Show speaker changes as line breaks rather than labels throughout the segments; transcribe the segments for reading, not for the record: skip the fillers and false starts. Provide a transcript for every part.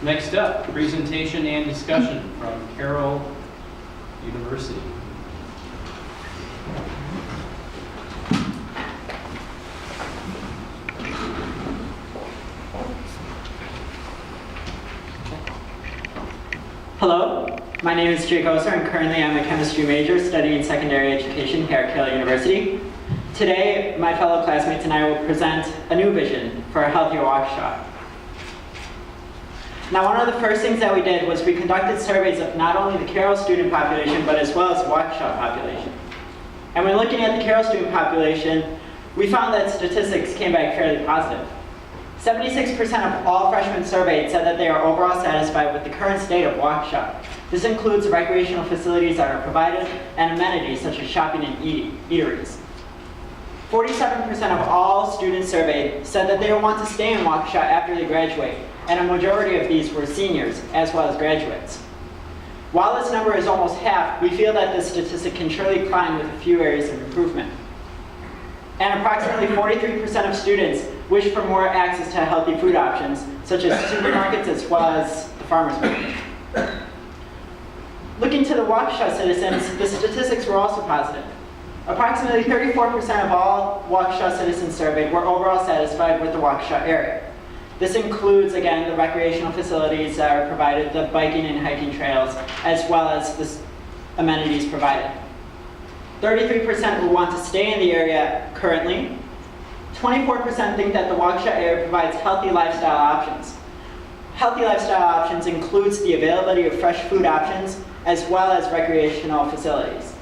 Next up, presentation and discussion from Carroll University.
Hello, my name is Jake Oser, and currently I'm a chemistry major studying secondary education here at Carroll University. Today, my fellow classmates and I will present a new vision for a healthier Waukesha. Now, one of the first things that we did was we conducted surveys of not only the Carroll student population, but as well as the Waukesha population. And when looking at the Carroll student population, we found that statistics came back fairly positive. 76% of all freshmen surveyed said that they are overall satisfied with the current state of Waukesha. This includes recreational facilities that are provided and amenities such as shopping and eateries. 47% of all students surveyed said that they will want to stay in Waukesha after they graduate, and a majority of these were seniors as well as graduates. While this number is almost half, we feel that this statistic can surely climb with a few areas of improvement. And approximately 43% of students wish for more access to healthy food options, such as supermarkets as well as the farmers market. Looking to the Waukesha citizens, the statistics were also positive. Approximately 34% of all Waukesha citizens surveyed were overall satisfied with the Waukesha area. This includes, again, the recreational facilities that are provided, the biking and hiking trails, as well as the amenities provided. 33% will want to stay in the area currently. 24% think that the Waukesha area provides healthy lifestyle options. Healthy lifestyle options includes the availability of fresh food options as well as recreational facilities.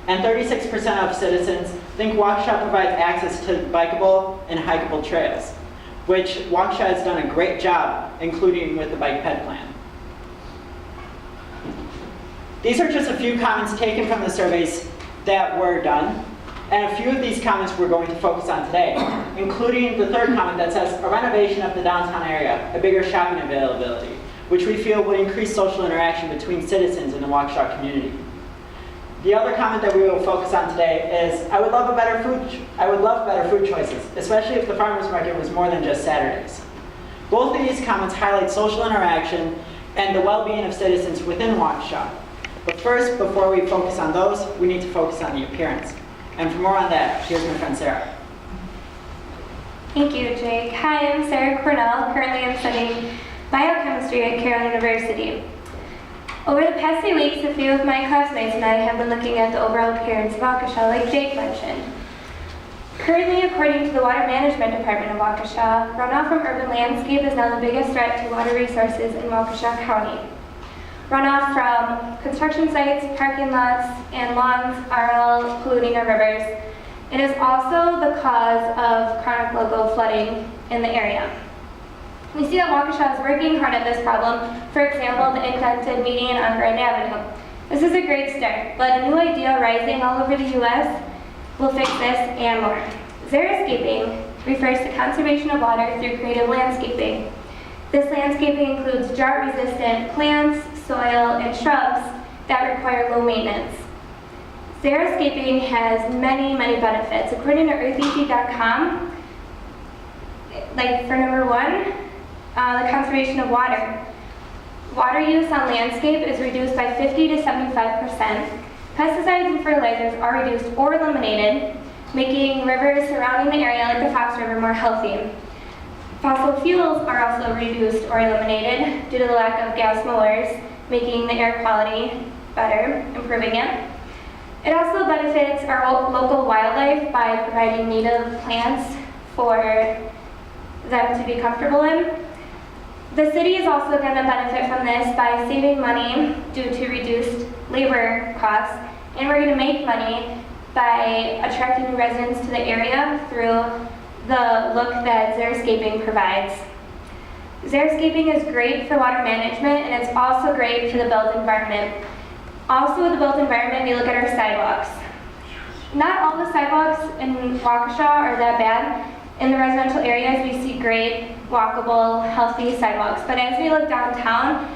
And 36% of citizens think Waukesha provides access to bikeable and hikeable trails, which Waukesha has done a great job, including with the bike ped plan. These are just a few comments taken from the surveys that were done, and a few of these comments we're going to focus on today, including the third comment that says a renovation of the downtown area, a bigger shopping availability, which we feel would increase social interaction between citizens in the Waukesha community. The other comment that we will focus on today is I would love better food choices, especially if the farmers market was more than just Saturdays. Both of these comments highlight social interaction and the well-being of citizens within Waukesha. But first, before we focus on those, we need to focus on the appearance. And for more on that, here's my friend Sarah.
Thank you, Jake. Hi, I'm Sarah Cornell. Currently, I'm studying biochemistry at Carroll University. Over the past few weeks, a few of my classmates and I have been looking at the overall appearance of Waukesha, like Jake mentioned. Currently, according to the Water Management Department of Waukesha, runoff from urban landscape is now the biggest threat to water resources in Waukesha County. Runoff from construction sites, parking lots, and lawns are all polluting our rivers. It is also the cause of chronic local flooding in the area. We see that Waukesha is working hard at this problem. For example, the indented median on Grand Avenue. This is a great start, but a new idea rising all over the U.S. will fix this and more. Xeriscaping refers to conservation of water through creative landscaping. This landscaping includes drought-resistant plants, soil, and shrubs that require low maintenance. Xeriscaping has many, many benefits. According to eartheasy.com, like for number one, the conservation of water. Water use on landscape is reduced by 50 to 75%. Pesticides and fertilizers are reduced or eliminated, making rivers surrounding the area like the Fox River more healthy. Fossil fuels are also reduced or eliminated due to the lack of gas mowers, making the air quality better, improving it. It also benefits our local wildlife by providing native plants for them to be comfortable in. The city is also going to benefit from this by saving money due to reduced labor costs, and we're going to make money by attracting new residents to the area through the look that xeriscaping provides. Xeriscaping is great for water management, and it's also great for the built environment. Also with the built environment, we look at our sidewalks. Not all the sidewalks in Waukesha are that bad. In the residential areas, we see great, walkable, healthy sidewalks. But as we look downtown,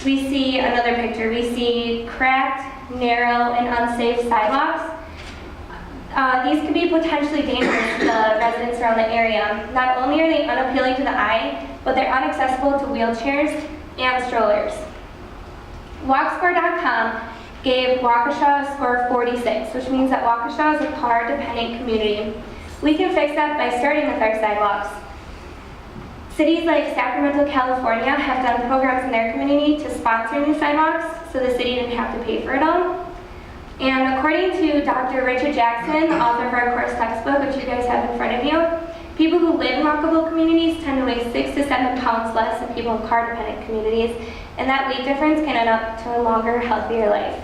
we see another picture. We see cracked, narrow, and unsafe sidewalks. These could be potentially dangerous to the residents around the area. Not only are they unappealing to the eye, but they're inaccessible to wheelchairs and strollers. Walkscore.com gave Waukesha a score of 46, which means that Waukesha is a PAR-dependent community. We can fix that by starting with our sidewalks. Cities like Sacramento, California have done programs in their community to sponsor new sidewalks, so the city didn't have to pay for it all. And according to Dr. Richard Jackson, author of our course textbook, which you guys have in front of you, people who live in walkable communities tend to weigh 6 to 7 pounds less than people in car-dependent communities, and that weight difference can add up to a longer, healthier life.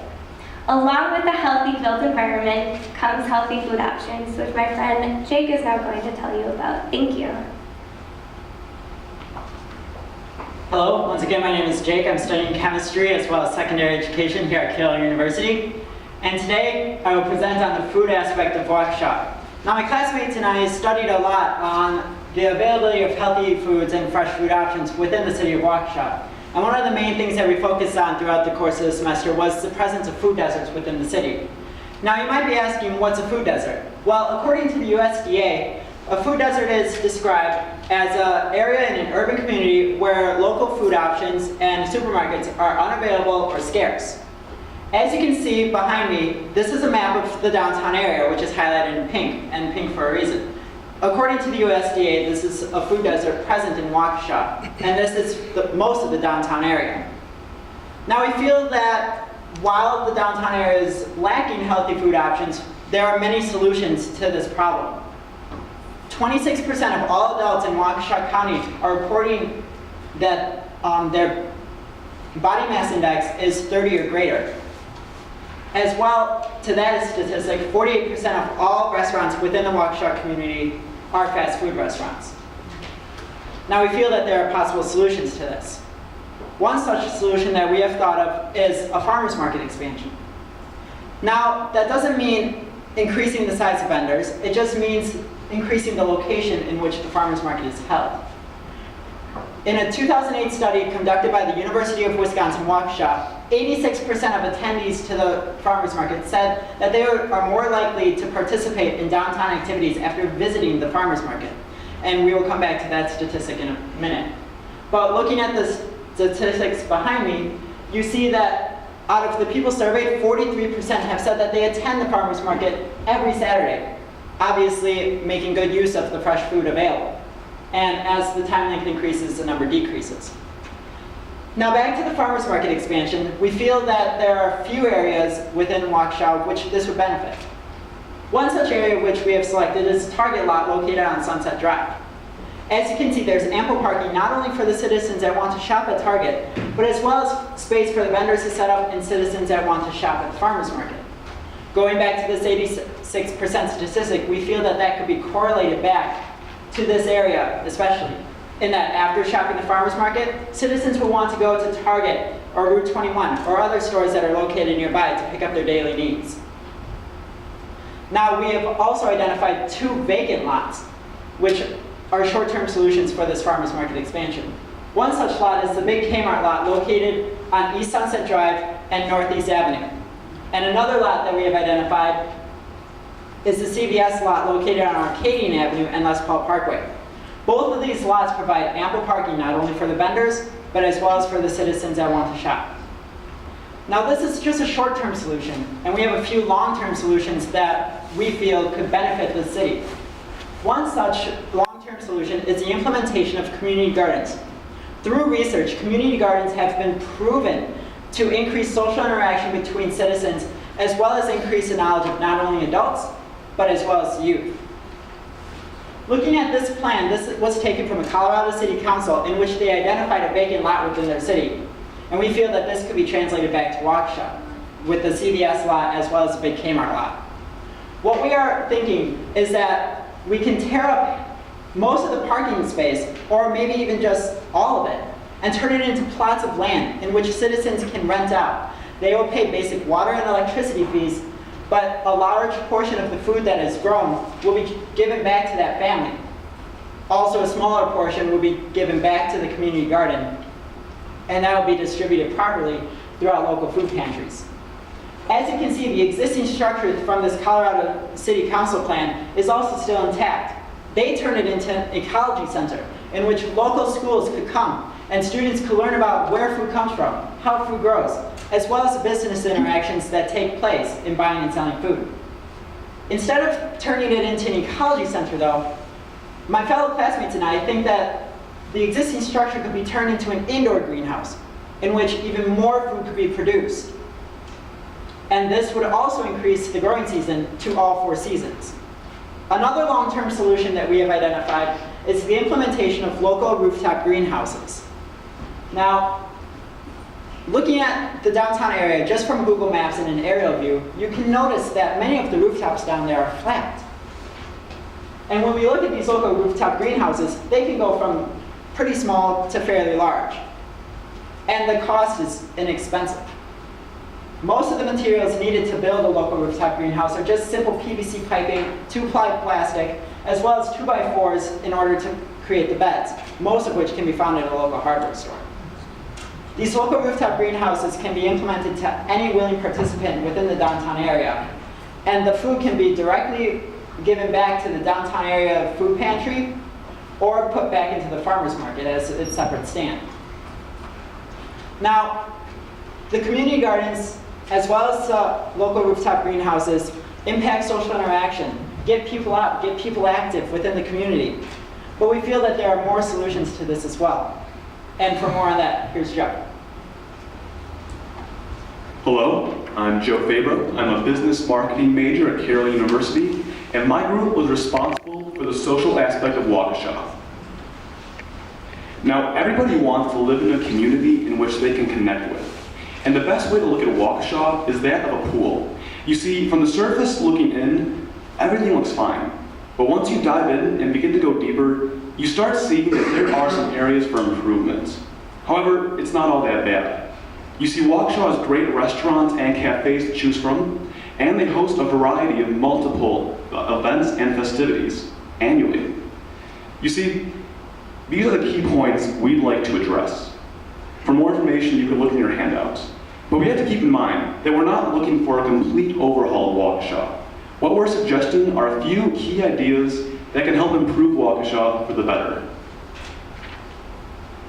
Along with the healthy built environment comes healthy food options, which my friend Jake is now going to tell you about. Thank you.
Hello, once again, my name is Jake. I'm studying chemistry as well as secondary education here at Carroll University. And today, I will present on the food aspect of Waukesha. Now, my classmates and I studied a lot on the availability of healthy foods and fresh food options within the city of Waukesha. And one of the main things that we focused on throughout the course of the semester was the presence of food deserts within the city. Now, you might be asking, what's a food desert? Well, according to the USDA, a food desert is described as an area in an urban community where local food options and supermarkets are unavailable or scarce. As you can see behind me, this is a map of the downtown area, which is highlighted in pink, and pink for a reason. According to the USDA, this is a food desert present in Waukesha, and this is most of the downtown area. Now, we feel that while the downtown area is lacking healthy food options, there are many solutions to this problem. 26% of all adults in Waukesha County are reporting that their body mass index is 30 or greater. As well, to that statistic, 48% of all restaurants within the Waukesha community are fast food restaurants. Now, we feel that there are possible solutions to this. One such solution that we have thought of is a farmers market expansion. Now, that doesn't mean increasing the size of vendors, it just means increasing the location in which the farmers market is held. In a 2008 study conducted by the University of Wisconsin-Waukesha, 86% of attendees to the farmers market said that they are more likely to participate in downtown activities after visiting the farmers market. And we will come back to that statistic in a minute. But looking at the statistics behind me, you see that out of the people surveyed, 43% have said that they attend the farmers market every Saturday, obviously making good use of the fresh food available. And as the time length increases, the number decreases. Now, back to the farmers market expansion, we feel that there are a few areas within Waukesha which this would benefit. One such area which we have selected is a Target lot located on Sunset Drive. As you can see, there's ample parking not only for the citizens that want to shop at Target, but as well as space for the vendors to set up and citizens that want to shop at the farmers market. Going back to this 86% statistic, we feel that that could be correlated back to this area, especially, in that after shopping the farmers market, citizens will want to go to Target or Route 21 or other stores that are located nearby to pick up their daily needs. Now, we have also identified 2 vacant lots, which are short-term solutions for this farmers market expansion. One such lot is the big Kmart lot located on East Sunset Drive and Northeast Avenue. And another lot that we have identified is the CVS lot located on Arcadian Avenue and Les Paul Parkway. Both of these lots provide ample parking not only for the vendors, but as well as for the citizens that want to shop. Now, this is just a short-term solution, and we have a few long-term solutions that we feel could benefit the city. One such long-term solution is the implementation of community gardens. Through research, community gardens have been proven to increase social interaction between citizens, as well as increase the knowledge of not only adults, but as well as youth. Looking at this plan, this was taken from a Colorado City Council in which they identified a vacant lot within their city. And we feel that this could be translated back to Waukesha with the CVS lot as well as the big Kmart lot. What we are thinking is that we can tear up most of the parking space, or maybe even just all of it, and turn it into plots of land in which citizens can rent out. They will pay basic water and electricity fees, but a large portion of the food that is grown will be given back to that family. Also, a smaller portion will be given back to the community garden, and that will be distributed properly throughout local food pantries. As you can see, the existing structure from this Colorado City Council plan is also still intact. They turned it into an ecology center, in which local schools could come and students could learn about where food comes from, how food grows, as well as the business interactions that take place in buying and selling food. Instead of turning it into an ecology center though, my fellow classmates and I think that the existing structure could be turned into an indoor greenhouse in which even more food could be produced. And this would also increase the growing season to all 4 seasons. Another long-term solution that we have identified is the implementation of local rooftop greenhouses. Now, looking at the downtown area just from Google Maps in an aerial view, you can notice that many of the rooftops down there are flat. And when we look at these local rooftop greenhouses, they can go from pretty small to fairly large. And the cost is inexpensive. Most of the materials needed to build a local rooftop greenhouse are just simple PVC piping, 2-ply plastic, as well as 2x4s in order to create the beds, most of which can be found at a local hardware store. These local rooftop greenhouses can be implemented to any willing participant within the downtown area, and the food can be directly given back to the downtown area food pantry or put back into the farmer's market as its separate stand. Now, the community gardens, as well as local rooftop greenhouses, impact social interaction, get people out, get people active within the community. But we feel that there are more solutions to this as well. And for more on that, here's Joe.
Hello, I'm Joe Faber. I'm a business marketing major at Carroll University, and my group was responsible for the social aspect of Waukesha. Now, everybody wants to live in a community in which they can connect with. And the best way to look at Waukesha is that of a pool. You see, from the surface looking in, everything looks fine. But once you dive in and begin to go deeper, you start seeing that there are some areas for improvement. However, it's not all that bad. You see, Waukesha has great restaurants and cafes to choose from, and they host a variety of multiple events and festivities annually. You see, these are the key points we'd like to address. For more information, you can look in your handouts. But we have to keep in mind that we're not looking for a complete overhaul of Waukesha. What we're suggesting are a few key ideas that can help improve Waukesha for the better.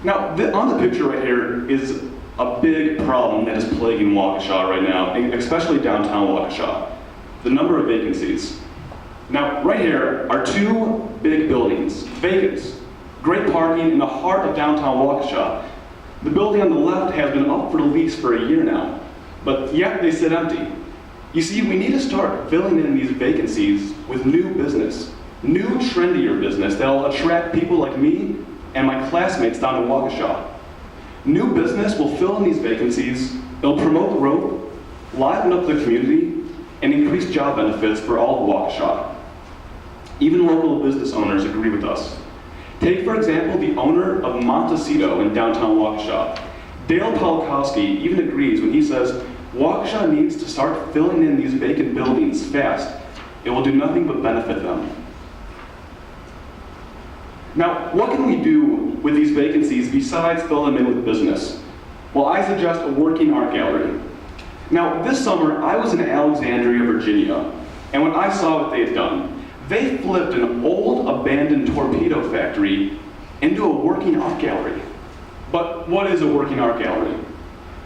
Now, on the picture right here is a big problem that is plaguing Waukesha right now, especially downtown Waukesha: the number of vacancies. Now, right here are 2 big buildings, vacant, great parking in the heart of downtown Waukesha. The building on the left has been up for lease for a year now, but yet they sit empty. You see, we need to start filling in these vacancies with new business, new trendier business that will attract people like me and my classmates down to Waukesha. New business will fill in these vacancies, it'll promote growth, liven up the community, and increase job benefits for all of Waukesha. Even local business owners agree with us. Take, for example, the owner of Montecito in downtown Waukesha. Dale Polkowski even agrees when he says, Waukesha needs to start filling in these vacant buildings fast. It will do nothing but benefit them. Now, what can we do with these vacancies besides fill them in with business? Well, I suggest a working art gallery. Now, this summer, I was in Alexandria, Virginia, and when I saw what they had done, they flipped an old abandoned torpedo factory into a working art gallery. But what is a working art gallery?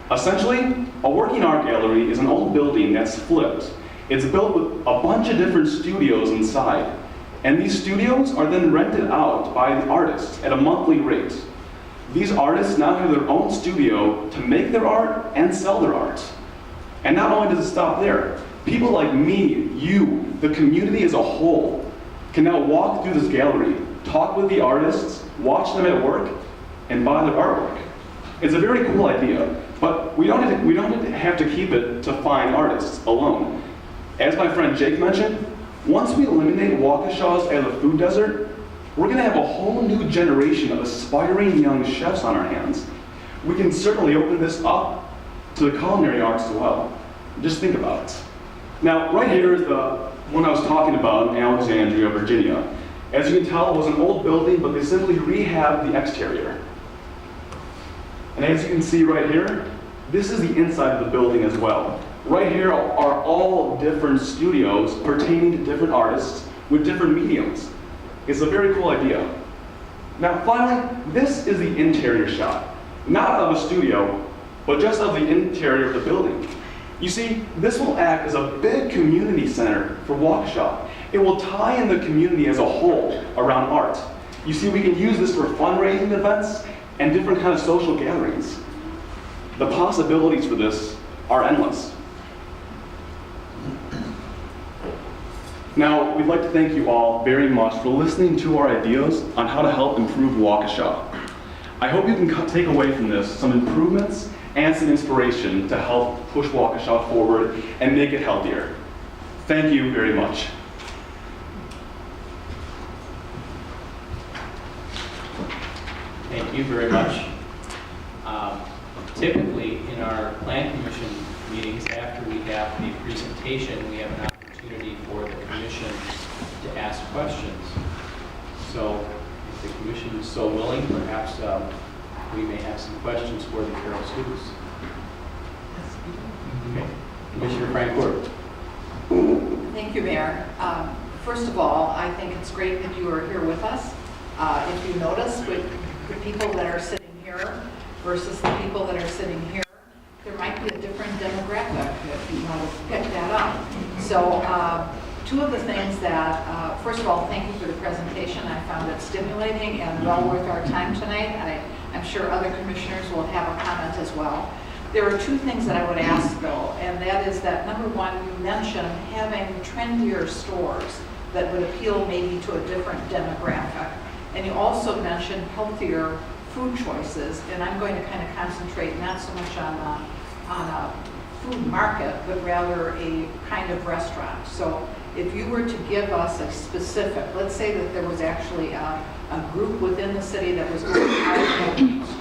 Essentially, a working art gallery is an old building that's flipped. It's built with a bunch of different studios inside. And these studios are then rented out by the artists at a monthly rate. These artists now have their own studio to make their art and sell their art. And not only does it stop there, people like me, you, the community as a whole, can now walk through this gallery, talk with the artists, watch them at work, and buy their artwork. It's a very cool idea, but we don't have to keep it to fine artists alone. As my friend Jake mentioned, once we eliminate Waukesha as a food desert, we're going to have a whole new generation of aspiring young chefs on our hands. We can certainly open this up to the culinary arts as well. Just think about it. Now, right here is the one I was talking about in Alexandria, Virginia. As you can tell, it was an old building, but they simply rehabbed the exterior. And as you can see right here, this is the inside of the building as well. Right here are all different studios pertaining to different artists with different mediums. It's a very cool idea. Now finally, this is the interior shot. Not of a studio, but just of the interior of the building. You see, this will act as a big community center for Waukesha. It will tie in the community as a whole around art. You see, we can use this for fundraising events and different kind of social gatherings. The possibilities for this are endless. Now, we'd like to thank you all very much for listening to our ideas on how to help improve Waukesha. I hope you can take away from this some improvements and some inspiration to help push Waukesha forward and make it healthier. Thank you very much.
Thank you very much. Typically, in our Plan Commission meetings, after we have the presentation, we have an opportunity for the commission to ask questions. So, if the commission is so willing, perhaps we may have some questions for the Carroll students. Okay. Commissioner Frank Ward.
Thank you, Mayor. First of all, I think it's great that you are here with us. If you notice, with the people that are sitting here versus the people that are sitting here, there might be a different demographic if you want to pick that up. So two of the things that, first of all, thank you for the presentation. I found it stimulating and well worth our time tonight. I'm sure other commissioners will have a comment as well. There are two things that I would ask, though, and that is that, number one, you mentioned having trendier stores that would appeal maybe to a different demographic. And you also mentioned healthier food choices, and I'm going to kind of concentrate not so much on a food market, but rather a kind of restaurant. So if you were to give us a specific, let's say that there was actually a group within the city that was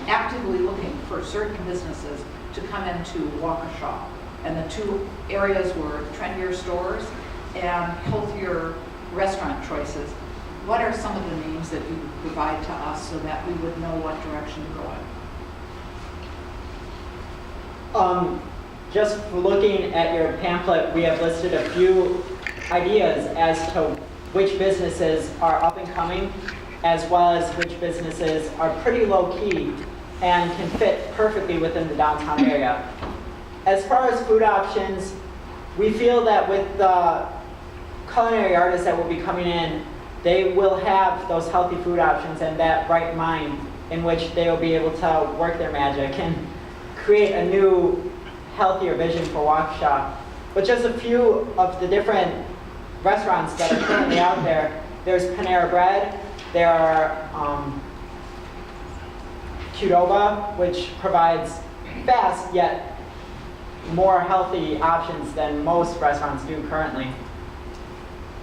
actively looking for certain businesses to come into Waukesha, and the two areas were trendier stores and healthier restaurant choices. What are some of the names that you could provide to us so that we would know what direction to go in?
Just looking at your pamphlet, we have listed a few ideas as to which businesses are up and coming, as well as which businesses are pretty low key and can fit perfectly within the downtown area. As far as food options, we feel that with the culinary artists that will be coming in, they will have those healthy food options and that right mind in which they will be able to work their magic and create a new, healthier vision for Waukesha. But just a few of the different restaurants that are currently out there. There's Panera Bread, there are Qdoba, which provides fast yet more healthy options than most restaurants do currently.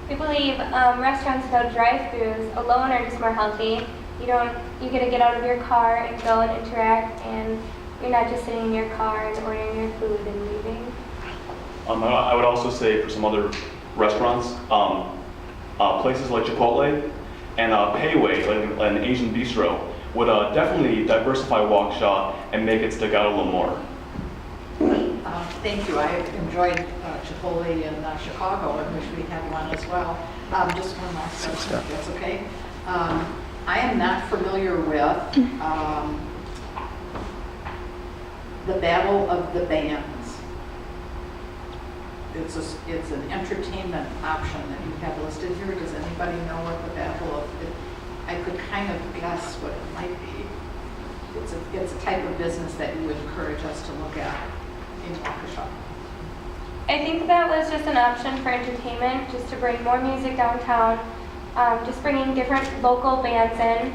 We believe restaurants without drive-thrus alone are just more healthy. You get to get out of your car and go and interact, and you're not just sitting in your car and ordering your food and leaving.
I would also say for some other restaurants, places like Chipotle and Payway, like an Asian bistro, would definitely diversify Waukesha and make it stick out a little more.
Thank you. I enjoyed Chipotle in Chicago, in which we had one as well. Just one last question, if that's okay. I am not familiar with the Battle of the Bands. It's an entertainment option that you have listed here. Does anybody know what the Battle of it? I could kind of guess what it might be. It's a type of business that you would encourage us to look at in Waukesha.
I think that was just an option for entertainment, just to bring more music downtown, just bringing different local bands in,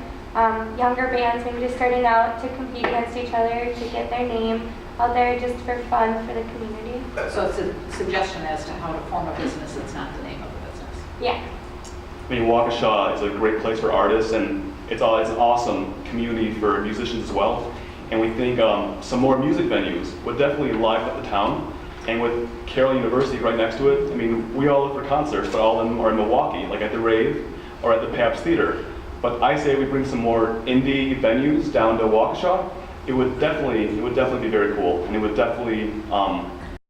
younger bands maybe just starting out to compete against each other, to get their name out there just for fun for the community.
So it's a suggestion as to how to form a business. It's not the name of the business.
Yeah.
I mean, Waukesha is a great place for artists, and it's an awesome community for musicians as well. And we think some more music venues would definitely liven up the town. And with Carroll University right next to it, I mean, we all look for concerts, but all of them are in Milwaukee, like at the Rave or at the Pabst Theater. But I say we bring some more indie venues down to Waukesha. It would definitely be very cool, and it would definitely